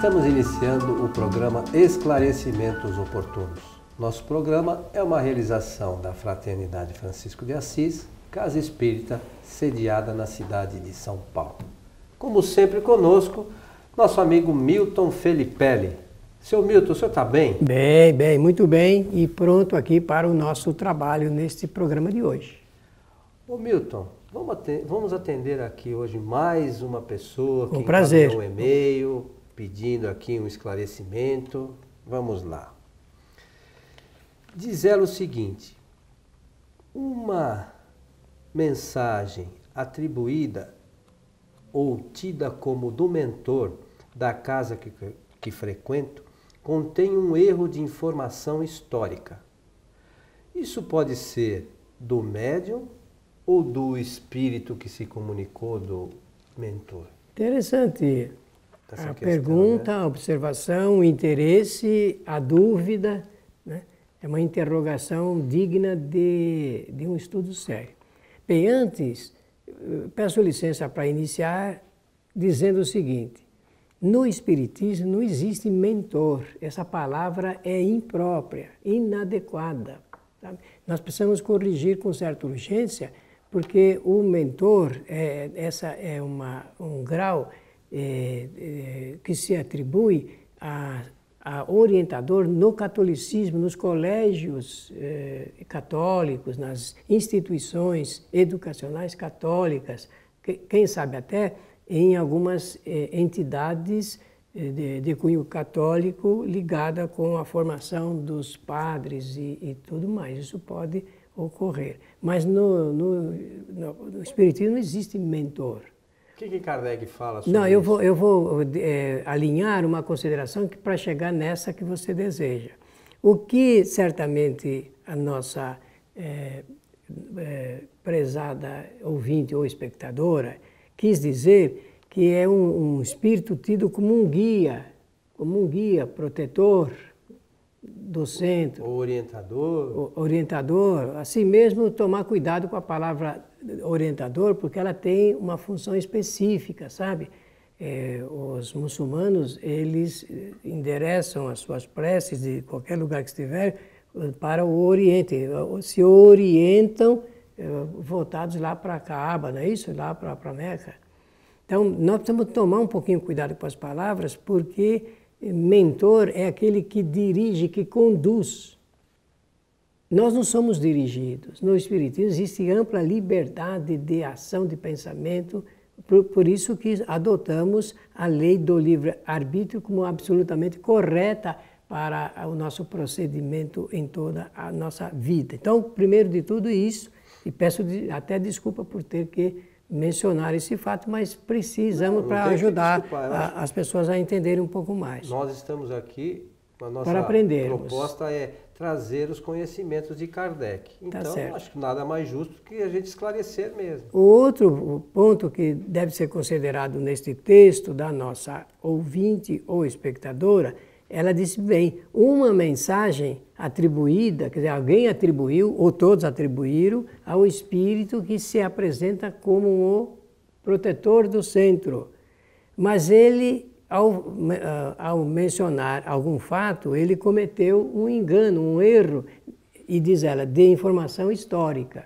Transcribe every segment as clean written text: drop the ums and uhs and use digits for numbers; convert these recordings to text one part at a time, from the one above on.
Estamos iniciando o programa Esclarecimentos Oportunos. Nosso programa é uma realização da Fraternidade Francisco de Assis, Casa Espírita, sediada na cidade de São Paulo. Como sempre conosco, nosso amigo Milton Felipelli. Seu Milton, o senhor está bem? Bem, muito bem e pronto aqui para o nosso trabalho neste programa de hoje. Ô Milton, vamos atender aqui hoje mais uma pessoa que prazer. encaminhou um e-mail pedindo aqui um esclarecimento. Vamos lá. Diz ela o seguinte: uma mensagem atribuída ou tida como do mentor da casa que frequento contém um erro de informação histórica. Isso pode ser do médium ou do espírito que se comunicou do mentor? Interessante Essa a questão, pergunta, né? a observação, o interesse, a dúvida, né? É uma interrogação digna de um estudo sério. Bem, antes, peço licença para iniciar dizendo o seguinte: no Espiritismo não existe mentor. Essa palavra é imprópria, inadequada. Sabe? Nós precisamos corrigir com certa urgência, porque o mentor, essa é um grau que se atribui a orientador no catolicismo, nos colégios católicos, nas instituições educacionais católicas, quem sabe até em algumas entidades de cunho católico ligada com a formação dos padres e tudo mais. Isso pode ocorrer. Mas no Espiritismo não existe mentor. O que Kardec fala sobre Não, isso? eu vou alinhar uma consideração para chegar nessa que você deseja. O que certamente a nossa prezada ouvinte ou espectadora quis dizer que é um espírito tido como um guia protetor do centro. O orientador. Orientador, assim mesmo tomar cuidado com a palavra orientador, porque ela tem uma função específica, sabe? Os muçulmanos, eles endereçam as suas preces de qualquer lugar que estiver para o Oriente, se orientam voltados lá para a Kaaba, não é isso? Lá para a Meca. Então, nós precisamos tomar um pouquinho cuidado com as palavras, porque mentor é aquele que dirige, que conduz. Nós não somos dirigidos. No Espiritismo existe ampla liberdade de ação, de pensamento, por isso que adotamos a lei do livre-arbítrio como absolutamente correta para o nosso procedimento em toda a nossa vida. Então, primeiro de tudo isso, e peço até desculpa por ter que mencionar esse fato, mas precisamos para ajudar as pessoas a entenderem um pouco mais. Nós estamos aqui, a nossa para aprendermos. proposta é trazer os conhecimentos de Kardec. Então, acho que nada mais justo que a gente esclarecer mesmo. O outro ponto que deve ser considerado neste texto da nossa ouvinte ou espectadora, ela disse bem, uma mensagem atribuída, quer dizer, alguém atribuiu, ou todos atribuíram, ao espírito que se apresenta como o protetor do centro. Mas ele, ao mencionar algum fato, ele cometeu um engano, um erro, e diz ela, de informação histórica.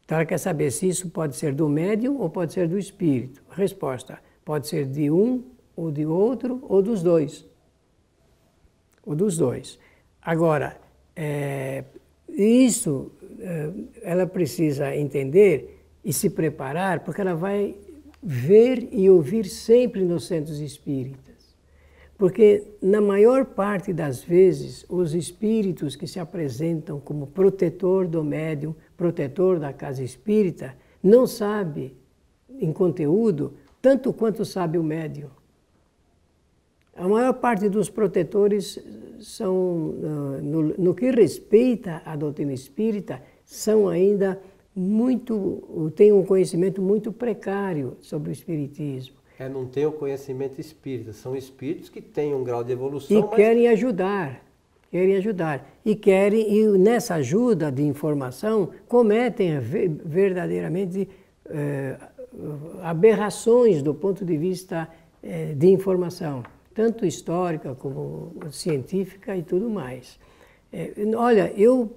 Então ela quer saber se isso pode ser do médium ou pode ser do espírito. Resposta, pode ser de um, ou de outro, ou dos dois. Ou dos dois. Agora, isso ela precisa entender e se preparar, porque ela vai ver e ouvir sempre nos centros espíritas. Porque, na maior parte das vezes, os espíritos que se apresentam como protetor do médium, protetor da casa espírita, não sabe, em conteúdo, tanto quanto sabe o médium. A maior parte dos protetores são, no que respeita à doutrina espírita, são ainda têm um conhecimento muito precário sobre o espiritismo. Não tem o conhecimento espírita, são espíritos que têm um grau de evolução. E querem ajudar. E nessa ajuda de informação, cometem verdadeiramente aberrações do ponto de vista de informação. tanto histórica como científica e tudo mais. Olha, eu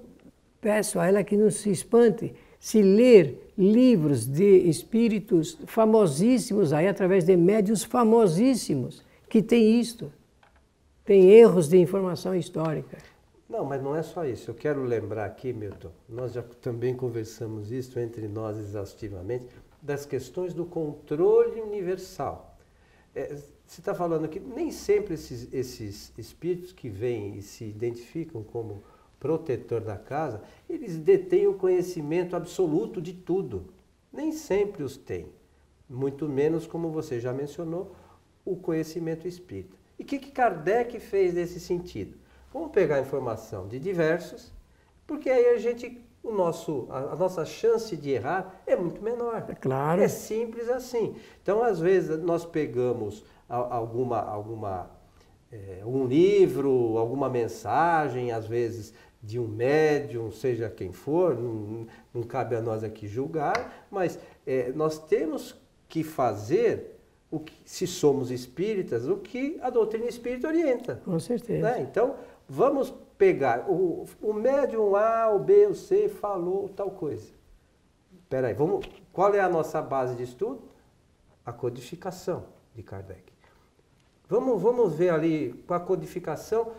peço a ela que não se espante se ler livros de espíritos famosíssimos aí, através de médiuns famosíssimos, que tem isto. Tem erros de informação histórica. Não, mas não é só isso. Eu quero lembrar aqui, Milton, nós já também conversamos isso entre nós exaustivamente, das questões do controle universal. Você está falando que nem sempre esses espíritos que vêm e se identificam como protetor da casa, eles detêm o conhecimento absoluto de tudo. Nem sempre os têm. Muito menos, como você já mencionou, o conhecimento espírita. E o que Kardec fez nesse sentido? Vamos pegar a informação de diversos, porque aí a nossa chance de errar é muito menor. É claro. É simples assim. Então, às vezes, nós pegamos um livro, alguma mensagem, às vezes de um médium, seja quem for, não cabe a nós aqui julgar, mas nós temos que fazer, se somos espíritas, o que a doutrina espírita orienta. Com certeza. Né? Então, vamos pegar, o médium A, o B, o C falou tal coisa. Espera aí, qual é a nossa base de estudo? A codificação de Kardec. Vamos ver ali com a codificação, o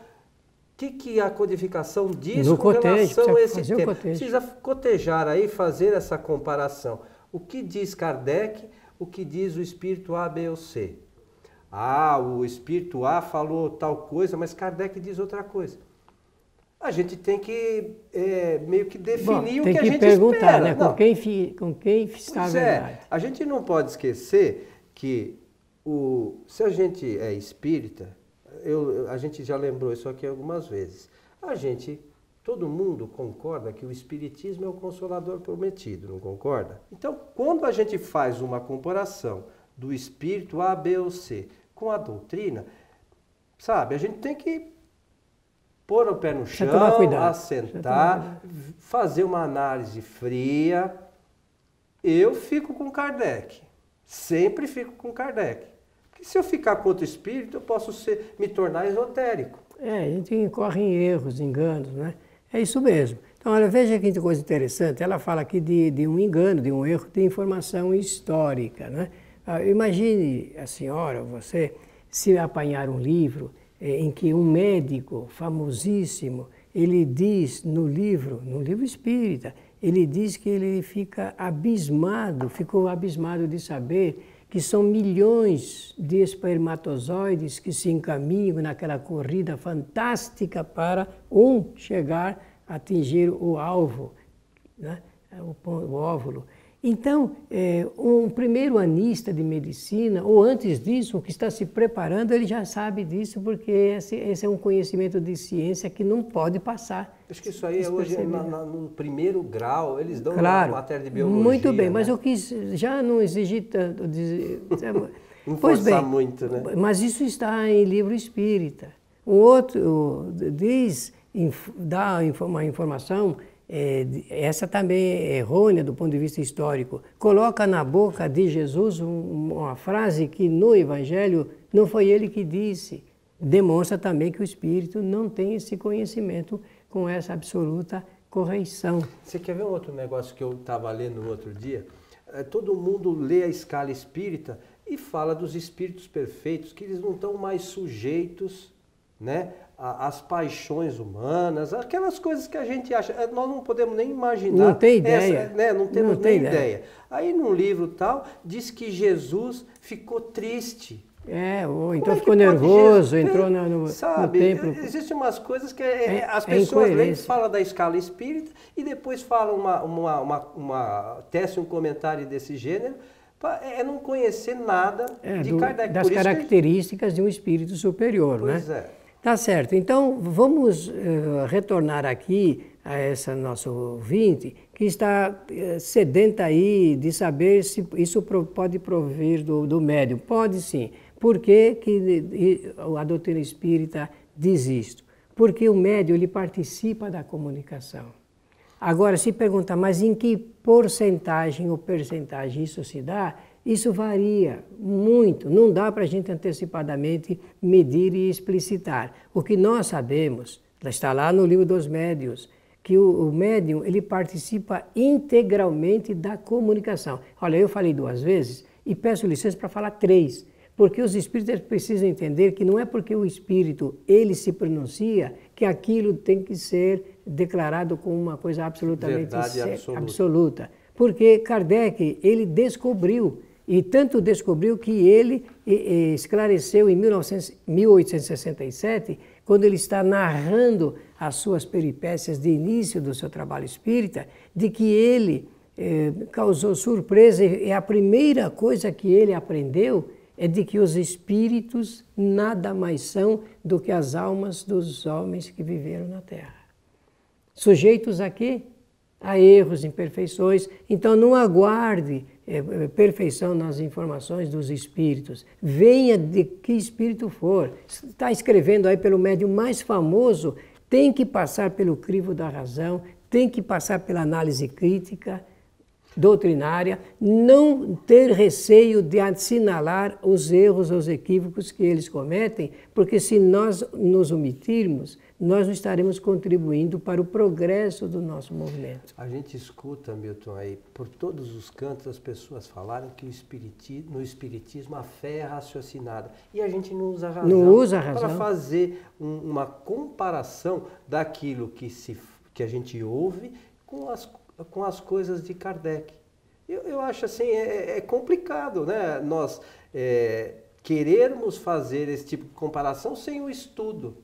que a codificação diz com relação a esse tema. Precisa cotejar aí, fazer essa comparação. O que diz Kardec, o que diz o espírito A, B ou C? O espírito A falou tal coisa, mas Kardec diz outra coisa. A gente tem que meio que definir o que a gente perguntar, espera. Né? Com quem está a verdade. A gente não pode esquecer que se a gente é espírita, a gente já lembrou isso aqui algumas vezes, todo mundo concorda que o espiritismo é o consolador prometido, não concorda? Então, quando a gente faz uma comparação do espírito A, B ou C com a doutrina, sabe, a gente tem que pôr o pé no chão, assentar, fazer uma análise fria. Eu fico com Kardec, sempre fico com Kardec. Porque se eu ficar com outro espírito, eu posso me tornar esotérico. A gente incorre em erros, enganos, né? É isso mesmo. Então, olha, veja que coisa interessante. Ela fala aqui de um engano, de um erro de informação histórica, né? Imagine a senhora, você, se apanhar um livro em que um médico famosíssimo, ele diz no livro espírita, ele diz que ele ficou abismado de saber que são milhões de espermatozoides que se encaminham naquela corrida fantástica para chegar a atingir o alvo, né? O óvulo. Então, um primeiro anista de medicina, ou antes disso, o que está se preparando, ele já sabe disso, porque esse é um conhecimento de ciência que não pode passar. Acho que isso aí hoje, no primeiro grau, eles dão matéria de biologia. Muito bem, né? Mas eu quis já não exigir tanto. Não forçar muito, né? Mas isso está em livro espírita. O outro dá uma informação. Essa também é errônea do ponto de vista histórico. Coloca na boca de Jesus uma frase que no Evangelho não foi ele que disse. Demonstra também que o Espírito não tem esse conhecimento com essa absoluta correção. Você quer ver um outro negócio que eu estava lendo no outro dia? Todo mundo lê a escala espírita e fala dos espíritos perfeitos, que eles não estão mais sujeitos, né, as paixões humanas, aquelas coisas que a gente acha, nós não podemos nem imaginar. Não tem ideia. Não temos nem ideia. Aí num livro tal, diz que Jesus ficou triste. Ou então ficou nervoso, entrou no templo. Existem umas coisas que as pessoas falam da escala espírita e depois falam tecem um comentário desse gênero, não conhecer nada de Kardec. Das características de um espírito superior, pois né? É. Tá certo. Então, vamos retornar aqui a essa nossa ouvinte, que está sedenta aí de saber se isso pode provir do médium. Pode sim. Por que a doutrina espírita diz isto? Porque o médium ele participa da comunicação. Agora, se perguntar, mas em que porcentagem ou percentagem isso se dá? Isso varia muito, não dá para a gente antecipadamente medir e explicitar. O que nós sabemos, está lá no livro dos médiuns, que o médium ele participa integralmente da comunicação. Olha, eu falei 2 vezes e peço licença para falar 3, porque os espíritas precisam entender que não é porque o espírito ele se pronuncia que aquilo tem que ser declarado como uma coisa absolutamente absoluta. Porque Kardec ele descobriu, e tanto descobriu que ele esclareceu em 1867, quando ele está narrando as suas peripécias de início do seu trabalho espírita, de que ele causou surpresa, e a primeira coisa que ele aprendeu é de que os espíritos nada mais são do que as almas dos homens que viveram na Terra. Sujeitos a quê? A erros, imperfeições. Então não aguarde perfeição nas informações dos espíritos. Venha de que espírito for. Está escrevendo aí pelo médium mais famoso, tem que passar pelo crivo da razão, tem que passar pela análise crítica, doutrinária, não ter receio de assinalar os erros, os equívocos que eles cometem, porque se nós nos omitirmos, nós não estaremos contribuindo para o progresso do nosso movimento. A gente escuta, Milton, aí, por todos os cantos as pessoas falarem que no Espiritismo a fé é raciocinada. E a gente não usa a razão, não usa a razão para fazer uma comparação daquilo que a gente ouve com as coisas de Kardec. Eu acho assim, é complicado, né? Nós querermos fazer esse tipo de comparação sem o estudo.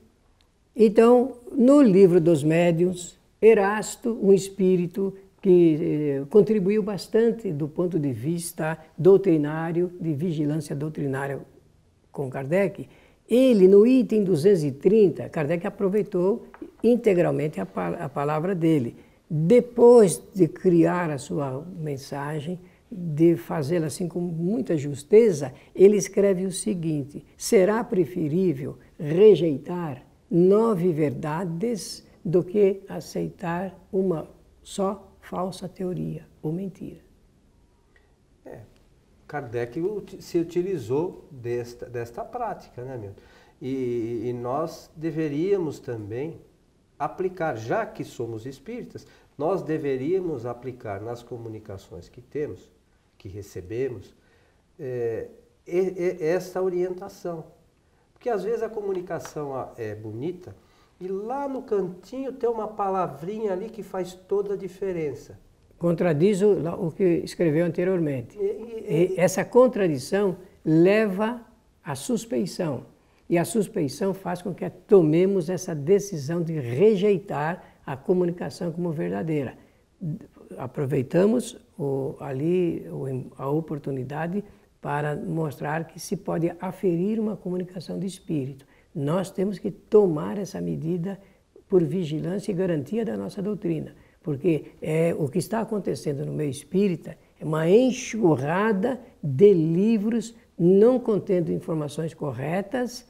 Então, no livro dos médiuns, Erasto, um espírito que contribuiu bastante do ponto de vista doutrinário, de vigilância doutrinária com Kardec, ele no item 230, Kardec aproveitou integralmente a palavra dele. Depois de criar a sua mensagem, de fazê-la assim com muita justeza, ele escreve o seguinte: será preferível rejeitar 9 verdades do que aceitar uma só falsa teoria ou mentira. Kardec se utilizou desta prática, né, Milton? E nós deveríamos também aplicar, já que somos espíritas, nós deveríamos aplicar nas comunicações que temos, que recebemos, essa orientação. Porque às vezes a comunicação é bonita e lá no cantinho tem uma palavrinha ali que faz toda a diferença. Contradiz o que escreveu anteriormente. Essa contradição leva à suspeição. E a suspeição faz com que tomemos essa decisão de rejeitar a comunicação como verdadeira. Aproveitamos a oportunidade para mostrar que se pode aferir uma comunicação de espírito. Nós temos que tomar essa medida por vigilância e garantia da nossa doutrina, porque o que está acontecendo no meio espírita é uma enxurrada de livros não contendo informações corretas,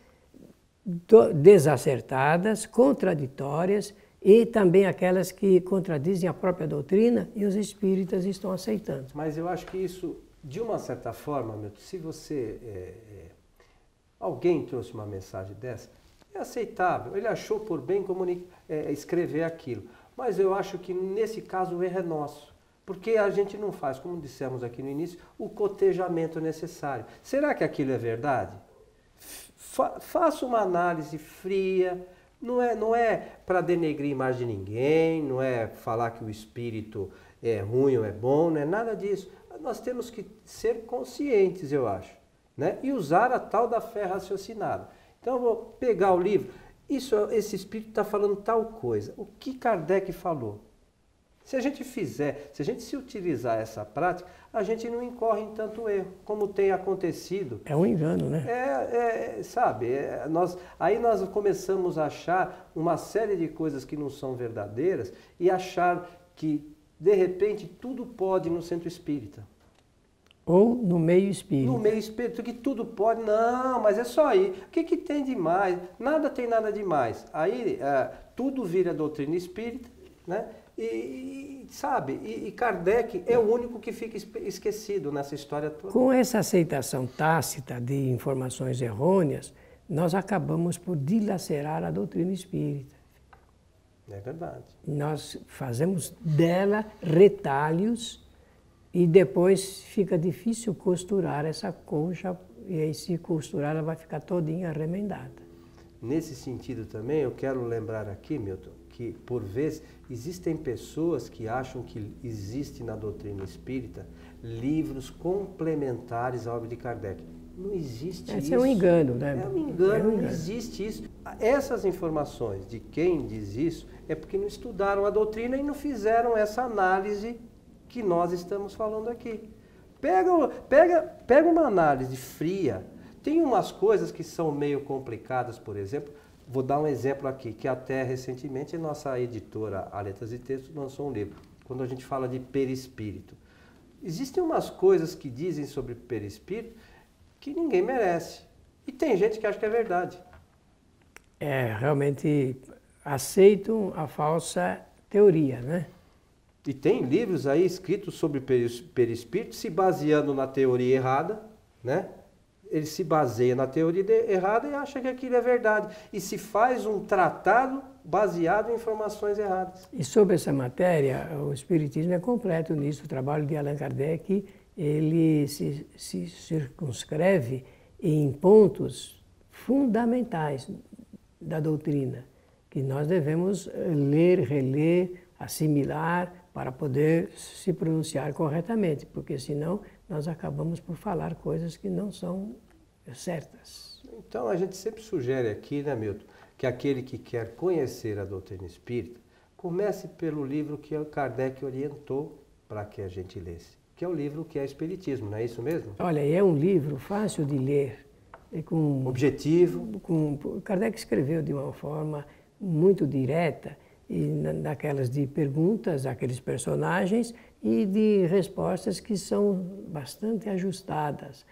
desacertadas, contraditórias e também aquelas que contradizem a própria doutrina e os espíritas estão aceitando. Mas eu acho que isso, de uma certa forma, Milton, se alguém trouxe uma mensagem dessa, é aceitável. Ele achou por bem escrever aquilo. Mas eu acho que nesse caso o erro é nosso. Porque a gente não faz, como dissemos aqui no início, o cotejamento necessário. Será que aquilo é verdade? Faça uma análise fria. Não é para denegrir a imagem de ninguém, não é falar que o espírito é ruim ou é bom, não é nada disso. Nós temos que ser conscientes, eu acho, né? E usar a tal da fé raciocinada. Então eu vou pegar o livro, esse espírito está falando tal coisa. O que Kardec falou? Se a gente se utilizar essa prática, a gente não incorre em tanto erro, como tem acontecido. É um engano, né? Aí nós começamos a achar uma série de coisas que não são verdadeiras e achar que, de repente, tudo pode no centro espírita. Ou no meio espírita. No meio espírita, que tudo pode. Não, mas é só aí. O que tem de mais? Nada tem nada demais. Aí tudo vira doutrina espírita, né? Sabe, e Kardec é o único que fica esquecido nessa história toda. Com essa aceitação tácita de informações errôneas, nós acabamos por dilacerar a doutrina espírita. É verdade. Nós fazemos dela retalhos e depois fica difícil costurar essa concha, e aí se costurar ela vai ficar todinha remendada. Nesse sentido também, eu quero lembrar aqui, Milton, que por vezes existem pessoas que acham que existe na doutrina espírita livros complementares à obra de Kardec. Não existe isso. Esse é um engano, né? É um engano, não existe isso. Essas informações de quem diz isso é porque não estudaram a doutrina e não fizeram essa análise que nós estamos falando aqui. Pega uma análise fria. Tem umas coisas que são meio complicadas, por exemplo. Vou dar um exemplo aqui, que até recentemente a nossa editora, a Letras e Textos, lançou um livro, quando a gente fala de perispírito. Existem umas coisas que dizem sobre perispírito que ninguém merece. E tem gente que acha que é verdade. Realmente aceitam a falsa teoria, né? E tem livros aí escritos sobre perispírito se baseando na teoria errada, né? Ele se baseia na teoria errada e acha que aquilo é verdade. E se faz um tratado baseado em informações erradas. E sobre essa matéria, o Espiritismo é completo nisso. O trabalho de Allan Kardec, ele se circunscreve em pontos fundamentais da doutrina, que nós devemos ler, reler, assimilar, para poder se pronunciar corretamente, porque senão nós acabamos por falar coisas que não são certas. Então a gente sempre sugere aqui, né, Milton, que aquele que quer conhecer a doutrina espírita, comece pelo livro que Kardec orientou para que a gente lesse, que é o livro que é Espiritismo, não é isso mesmo? Olha, é um livro fácil de ler. Com objetivo. Kardec escreveu de uma forma muito direta, e daquelas de perguntas àqueles personagens e de respostas que são bastante ajustadas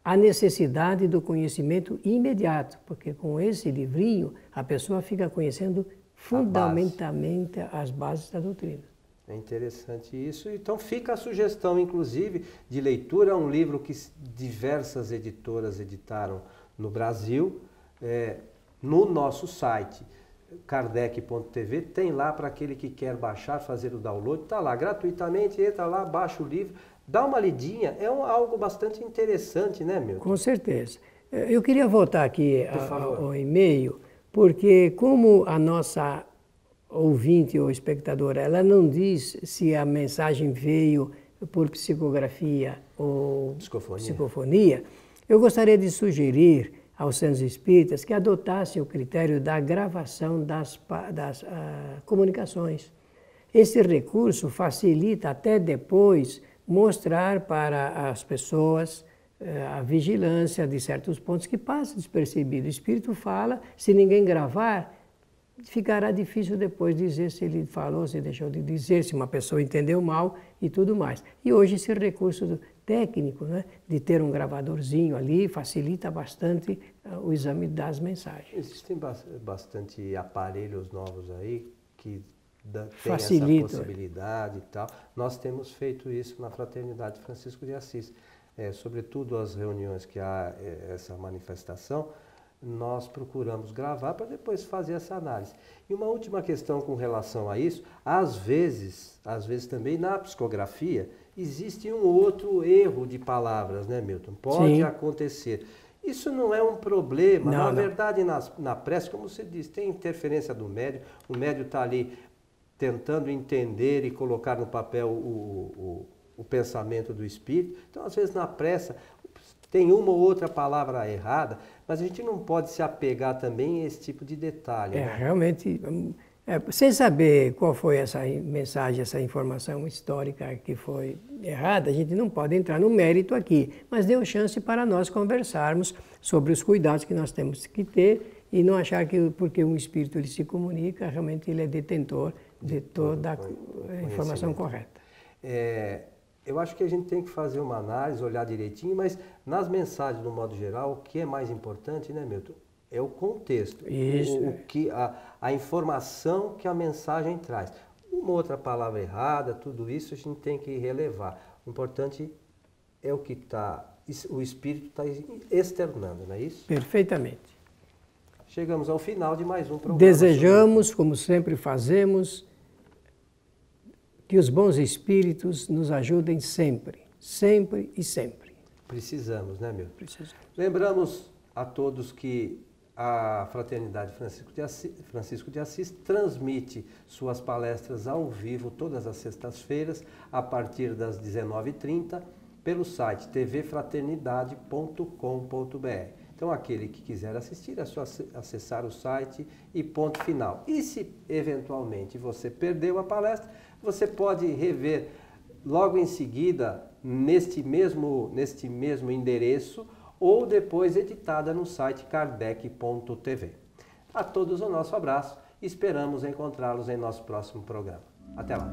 à necessidade do conhecimento imediato, porque com esse livrinho a pessoa fica conhecendo fundamentalmente as bases da doutrina. É interessante isso. Então fica a sugestão, inclusive, de leitura. É um livro que diversas editoras editaram no Brasil, no nosso site. Kardec.tv, tem lá para aquele que quer baixar, fazer o download, está lá gratuitamente, entra lá, baixa o livro, dá uma lidinha, algo bastante interessante, né, Milton? Com certeza. Eu queria voltar aqui ao e-mail, porque como a nossa ouvinte ou espectadora, ela não diz se a mensagem veio por psicografia ou psicofonia, eu gostaria de sugerir aos centros espíritas que adotassem o critério da gravação das comunicações. Esse recurso facilita até depois mostrar para as pessoas a vigilância de certos pontos que passam despercebido. O espírito fala, se ninguém gravar, ficará difícil depois dizer se ele falou, se deixou de dizer, se uma pessoa entendeu mal e tudo mais. E hoje esse recurso técnico, né, de ter um gravadorzinho ali, facilita bastante o exame das mensagens. Existem bastante aparelhos novos aí que têm Facilita. Essa possibilidade e tal. Nós temos feito isso na Fraternidade Francisco de Assis. Sobretudo as reuniões que há essa manifestação, nós procuramos gravar para depois fazer essa análise. E uma última questão com relação a isso, às vezes também na psicografia, existe um outro erro de palavras, né, Milton? Pode acontecer. Isso não é um problema. Na verdade, na prece, como você disse, tem interferência do médium, o médium está ali tentando entender e colocar no papel o pensamento do espírito. Então, às vezes, na prece, tem uma ou outra palavra errada, mas a gente não pode se apegar também a esse tipo de detalhe. Né? Realmente, sem saber qual foi essa mensagem, essa informação histórica que foi errada, a gente não pode entrar no mérito aqui, mas deu chance para nós conversarmos sobre os cuidados que nós temos que ter e não achar que porque um espírito ele se comunica, realmente ele é detentor de toda a informação correta. Eu acho que a gente tem que fazer uma análise, olhar direitinho, mas nas mensagens, no modo geral, o que é mais importante, né, Milton? É o contexto, Isso. a informação que a mensagem traz. O uma outra palavra errada, tudo isso a gente tem que relevar. O importante é o que o Espírito está externando, não é isso? Perfeitamente. Chegamos ao final de mais um programa. Desejamos, como sempre fazemos, que os bons espíritos nos ajudem sempre, sempre e sempre. Precisamos, né, meu? Precisamos. Lembramos a todos que a Fraternidade Francisco de Assis transmite suas palestras ao vivo todas as sextas-feiras, a partir das 19h30, pelo site tvfraternidade.com.br. Então, aquele que quiser assistir, é só acessar o site e ponto final. E se, eventualmente, você perdeu a palestra, você pode rever logo em seguida, neste mesmo endereço, ou depois editada no site kardec.tv. A todos o nosso abraço e esperamos encontrá-los em nosso próximo programa. Até lá!